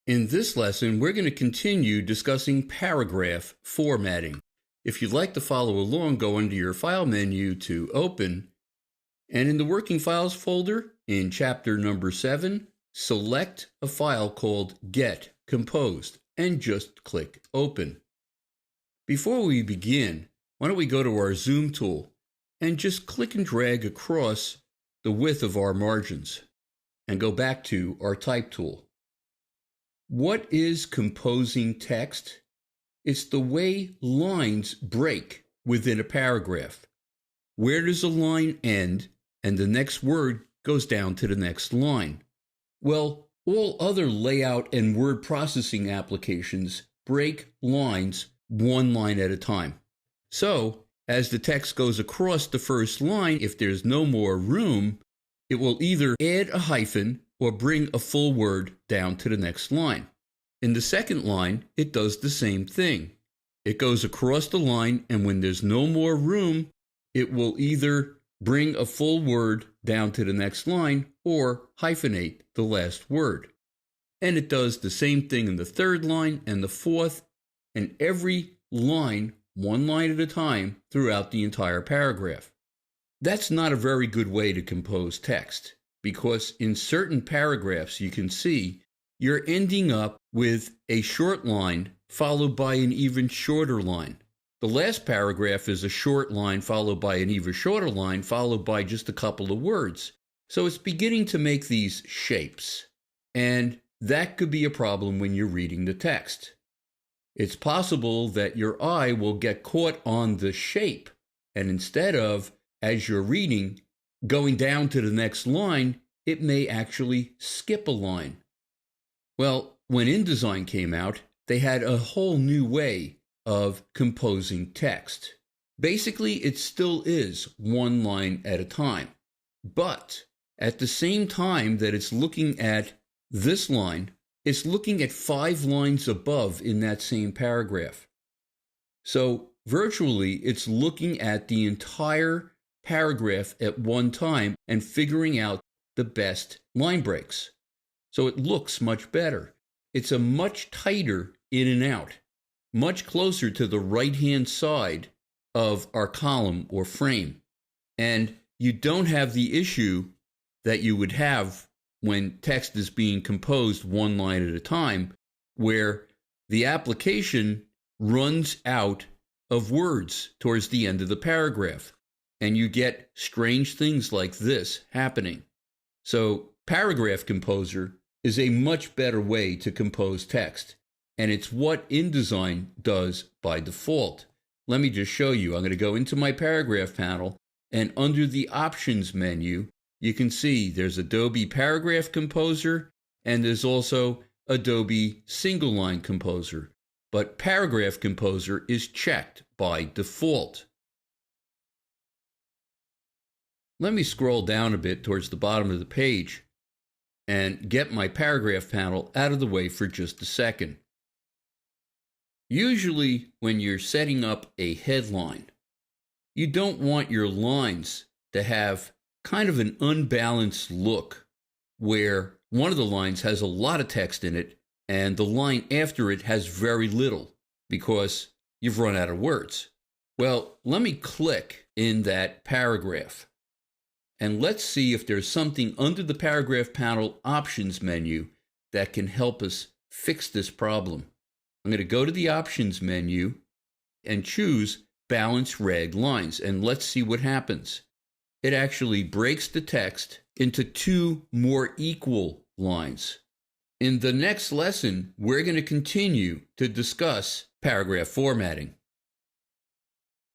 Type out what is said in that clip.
In this lesson, we're going to continue discussing paragraph formatting. If you'd like to follow along, go under your File menu to Open, and in the Working Files folder, in chapter number 7, select a file called Get Composed, and just click Open. Before we begin, why don't we go to our Zoom tool and just click and drag across the width of our margins, and go back to our Type tool. What is composing text? It's the way lines break within a paragraph. Where does a line end and the next word goes down to the next line? Well, all other layout and word processing applications break lines one line at a time. So, as the text goes across the first line, if there's no more room, it will either add a hyphen or bring a full word down to the next line. In the second line, it does the same thing. It goes across the line, and when there's no more room, it will either bring a full word down to the next line or hyphenate the last word. And it does the same thing in the third line and the fourth, and every line, one line at a time, throughout the entire paragraph. That's not a very good way to compose text, because in certain paragraphs you can see you're ending up with a short line followed by an even shorter line. The last paragraph is a short line followed by an even shorter line followed by just a couple of words. So it's beginning to make these shapes, and that could be a problem when you're reading the text. It's possible that your eye will get caught on the shape, and instead of, as you're reading, going down to the next line, it may actually skip a line. Well, when Indesign came out, they had a whole new way of composing text. Basically, it still is one line at a time. But at the same time that it's looking at this line, it's looking at 5 lines above in that same paragraph. So virtually, it's looking at the entire paragraph at one time and figuring out the best line breaks. So it looks much better. It's a much tighter in and out, much closer to the right-hand side of our column or frame. And you don't have the issue that you would have when text is being composed one line at a time, where the application runs out of words towards the end of the paragraph, and you get strange things like this happening. So Paragraph Composer is a much better way to compose text, and it's what InDesign does by default. Let me just show you. I'm going to go into my Paragraph panel, and under the Options menu, you can see there's Adobe Paragraph Composer, and there's also Adobe Single Line Composer. But Paragraph Composer is checked by default. Let me scroll down a bit towards the bottom of the page and get my Paragraph panel out of the way for just a second. Usually, when you're setting up a headline, you don't want your lines to have kind of an unbalanced look, where one of the lines has a lot of text in it and the line after it has very little because you've run out of words. Well, let me click in that paragraph, and let's see if there's something under the Paragraph panel Options menu that can help us fix this problem. I'm going to go to the Options menu and choose Balance Rag Lines, and let's see what happens. It actually breaks the text into 2 more equal lines. In the next lesson, we're going to continue to discuss paragraph formatting.